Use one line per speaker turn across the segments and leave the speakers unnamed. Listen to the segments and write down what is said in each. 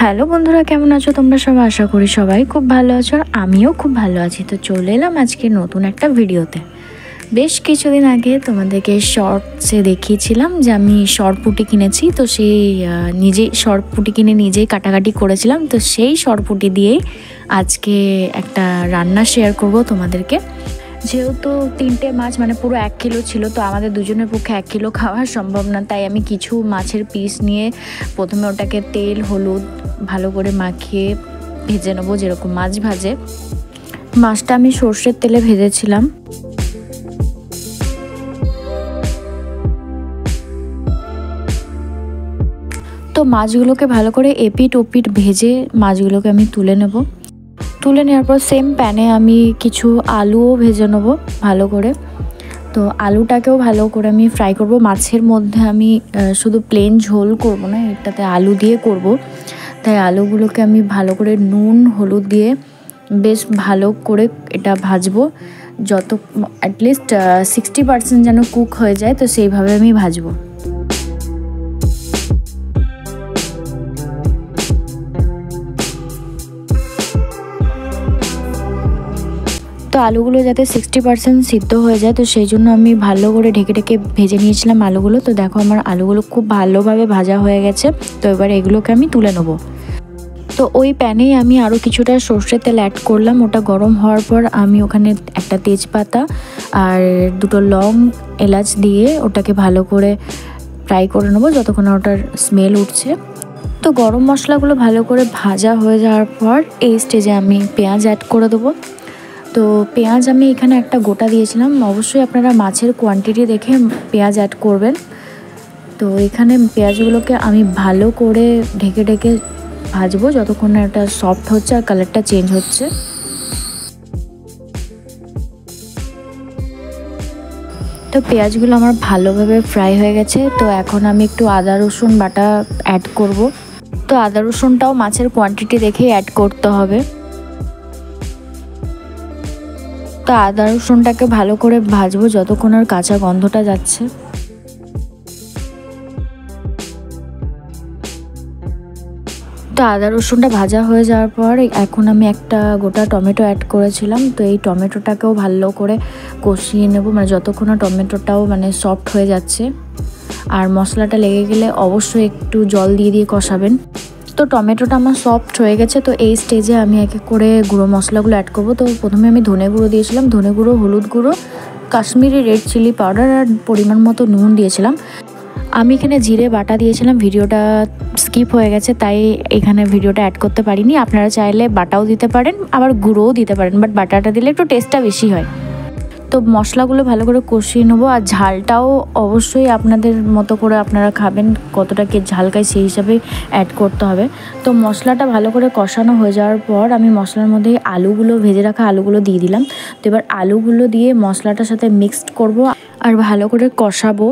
Hello বন্ধুরা, কেমন আছো তোমরা সবাই? আশা করি সবাই খুব ভালো আছো আর আমিও খুব ভালো আছি। তো চলে এলাম আজকে নতুন একটা ভিডিওতে। বেশ কিছুদিন আগে তোমাদেরকে শর্টসে দেখিয়েছিলাম যে আমি শর্ট পুঁটি কিনেছি। তো সেই নিজেই শর্ট পুঁটি কিনে নিজেই কাটাকাটি করেছিলাম। তো সেই শর্ট পুঁটি দিয়েই আজকে একটা রান্না শেয়ার করব তোমাদেরকে। যেহেতু 3টে মাছ মানে পুরো 1 কিলো ছিল, তো আমাদের দুজনের পক্ষে 1 কিলো খাওয়া সম্ভব না, তাই আমি কিছু মাছের পিস নিয়ে প্রথমে ওটাকে তেল হলুদ ভালো করে মাখিয়ে ভেজে নেবো, যেরকম মাছ ভাজে। মাছটা আমি সর্ষের তেলে ভেজেছিলাম। তো মাছগুলোকে ভালো করে এপিট ওপিট ভেজে মাছগুলোকে আমি তুলে নেব। তুলে নেওয়ার পর সেম প্যানে আমি কিছু আলুও ভেজে নেব ভালো করে। তো আলুটাকেও ভালো করে আমি ফ্রাই করব। মাছের মধ্যে আমি শুধু প্লেন ঝোল করব না, এটাতে আলু দিয়ে করব, তাই আলুগুলোকে আমি ভালো করে নুন হলুদ দিয়ে বেশ ভালো করে এটা ভাজবো, যত অ্যাটলিস্ট 60% যেন কুক হয়ে যায়, তো সেইভাবে আমি ভাজবো। তো আলুগুলো যাতে 60% সিদ্ধ হয়ে যায়, তো সেই জন্য আমি ভালো করে ঢেকে ঢেকে ভেজে নিয়েছিলাম আলুগুলো। তো দেখো আমার আলুগুলো খুব ভালোভাবে ভাজা হয়ে গেছে। তো এবার এগুলোকে আমি তুলে নেবো। তো ওই প্যানেই আমি আরও কিছুটা সর্ষের তেল অ্যাড করলাম। ওটা গরম হওয়ার পর আমি ওখানে একটা তেজপাতা আর 2টো লং এলাচ দিয়ে ওটাকে ভালো করে ফ্রাই করে নেবো যতক্ষণ ওটার স্মেল উঠছে। তো গরম মশলাগুলো ভালো করে ভাজা হয়ে যাওয়ার পর এই স্টেজে আমি পেঁয়াজ অ্যাড করে দেবো। তো পেঁয়াজ আমি এখানে একটা গোটা দিয়েছিলাম, অবশ্যই আপনারা মাছের কোয়ান্টিটি দেখে পেঁয়াজ অ্যাড করবেন। তো এখানে পেঁয়াজগুলোকে আমি ভালো করে ঢেকে ঢেকে ভাজবো যতক্ষণ না এটা সফট হচ্ছে আর কালারটা চেঞ্জ হচ্ছে। তো পেঁয়াজগুলো আমার ভালোভাবে ফ্রাই হয়ে গেছে। তো এখন আমি একটু আদা রসুন বাটা অ্যাড করব। তো আদা রসুনটাও মাছের কোয়ান্টিটি দেখেই অ্যাড করতে হবে। তো আদা রসুনটাকে ভালো করে ভাজবো যতক্ষণ আর কাঁচা গন্ধটা যাচ্ছে। তো আদা রসুনটা ভাজা হয়ে যাওয়ার পর এখন আমি একটা গোটা টমেটো অ্যাড করেছিলাম। তো এই টমেটোটাকেও ভালো করে কষিয়ে নেব, মানে যতক্ষণ না টমেটোটাও মানে সফট হয়ে যাচ্ছে। আর মশলাটা লেগে গেলে অবশ্যই একটু জল দিয়ে দিয়ে কষাবেন। তো টমেটোটা আমার সফট হয়ে গেছে। তো এই স্টেজে আমি এক এক করে গুঁড়ো মশলাগুলো অ্যাড করব। তো প্রথমে আমি ধনে গুঁড়ো দিয়েছিলাম, ধনে গুঁড়ো, হলুদ গুঁড়ো, কাশ্মীরি রেড চিলি পাউডার আর পরিমাণ মতো নুন দিয়েছিলাম। আমি এখানে জিরে বাটা দিয়েছিলাম, ভিডিওটা স্কিপ হয়ে গেছে তাই এখানে ভিডিওটা অ্যাড করতে পারিনি। আপনারা চাইলে বাটাও দিতে পারেন আবার গুঁড়োও দিতে পারেন, বাট বাটাটা দিলে একটু টেস্টটা বেশি হয়। তো মশলাগুলো ভালো করে কষিয়ে নেবো। আর ঝালটাও অবশ্যই আপনাদের মতো করে আপনারা খাবেন, কতটা কে ঝাল খায় সেই হিসাবে অ্যাড করতে হবে। তো মশলাটা ভালো করে কষানো হয়ে যাওয়ার পর আমি মশলার মধ্যে আলুগুলো, ভেজে রাখা আলুগুলো দিয়ে দিলাম। তো এবার আলুগুলো দিয়ে মশলাটার সাথে মিক্সড করব আর ভালো করে কষাবো।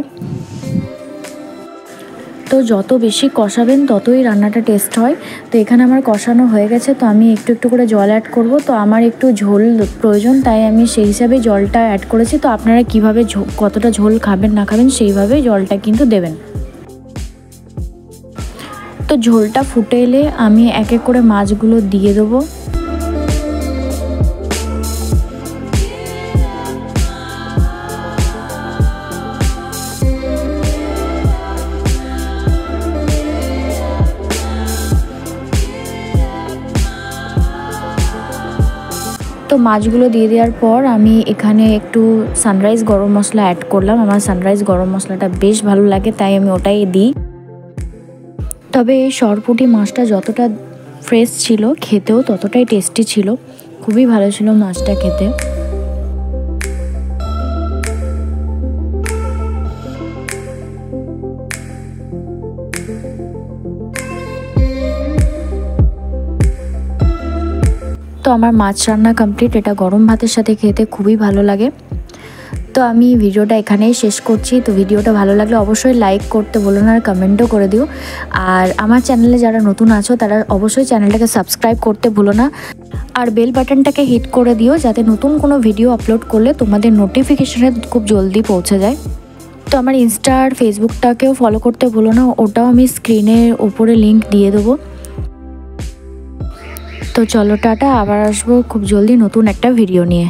তো যত বেশি কষাবেন ততই রান্নাটা টেস্ট হয়। তো এখানে আমার কষানো হয়ে গেছে। তো আমি একটু একটু করে জল অ্যাড করব। তো আমার একটু ঝোল প্রয়োজন, তাই আমি সেই হিসাবে জলটা অ্যাড করেছি। তো আপনারা কীভাবে কতটা ঝোল খাবেন না খাবেন সেইভাবেই জলটা কিন্তু দেবেন। তো ঝোলটা ফুটে এলে আমি এক এক করে মাছগুলো দিয়ে দেবো। তো মাছগুলো দিয়ে দেওয়ার পর আমি এখানে একটু সানরাইজ গরম মশলা অ্যাড করলাম। আমার সানরাইজ গরম মশলাটা বেশ ভালো লাগে, তাই আমি ওটাই দিই। তবে এই সরপুঁটি মাছটা যতটা ফ্রেশ ছিল, খেতেও ততটাই টেস্টি ছিল, খুবই ভালো ছিল মাছটা খেতে। তো আমার মাছ রান্না কমপ্লিট। এটা গরম ভাতের সাথে খেতে খুবই ভালো লাগে। তো আমি ভিডিওটা এখানেই শেষ করছি। তো ভিডিওটা ভালো লাগলে অবশ্যই লাইক করতে বলো না আর কমেন্টও করে দিও। আর আমার চ্যানেলে যারা নতুন আছো তারা অবশ্যই চ্যানেলটাকে সাবস্ক্রাইব করতে ভুলো না আর বেল বাটনটাকে হিট করে দিও, যাতে নতুন কোনো ভিডিও আপলোড করলে তোমাদের নোটিফিকেশনে খুব জলদি পৌঁছে যায়। তো আমার ইনস্টা আর ফেসবুকটাকেও ফলো করতে ভুলো না, ওটাও আমি স্ক্রিনের ওপরে লিঙ্ক দিয়ে দেবো। তো চলো টাটা, আবার আসবো খুব জলদি নতুন একটা ভিডিও নিয়ে।